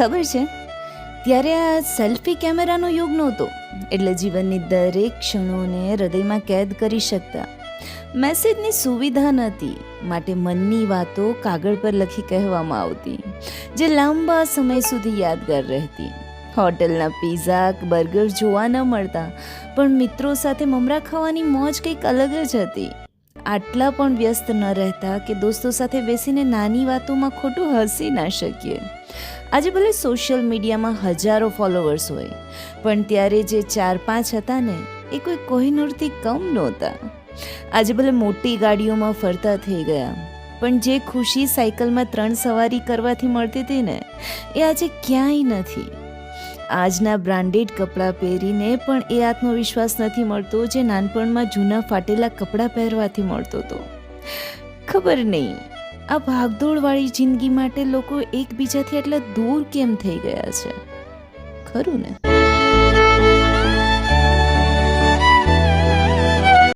ખબર છે, ત્યારે આ સેલ્ફી કેમેરાનો યુગ નહોતો, એટલે જીવનની દરેક ક્ષણોને હૃદયમાં કેદ કરી શકતા. મેસેજની સુવિધા નહોતી, માટે મનની વાતો કાગળ પર લખી કહેવામાં આવતી, જે લાંબા સમય સુધી યાદગાર રહેતી. હોટલના પીઝા બર્ગર જોવા ન મળતા, પણ મિત્રો સાથે મમરા ખાવાની મોજ કંઈક અલગ જ હતી. આટલા પણ વ્યસ્ત ન રહેતા કે દોસ્તો સાથે બેસીને નાની વાતોમાં ખોટું હસી ના શકીએ. આજે ભલે સોશિયલ મીડિયામાં હજારો ફોલોવર્સ હોય, પણ ત્યારે જે 4-5 હતા ને, એ કોઈ કોહિનૂરથી કમ નહોતા. આજે ભલે મોટી ગાડીઓમાં ફરતા થઈ ગયા, પણ જે ખુશી સાયકલમાં 3 સવારી કરવાથી મળતી હતી ને, એ આજે ક્યાંય નથી. આજના બ્રાન્ડેડ કપડાં પહેરીને પણ એ આત્મવિશ્વાસ નથી મળતો જે નાનપણમાં જૂના ફાટેલા કપડાં પહેરવાથી મળતો હતો. ખબર નહીં, આ ભાગદોડવાળી જિંદગી માટે લોકો એકબીજાથી એટલા દૂર કેમ થઈ ગયા છે, ખરું ને?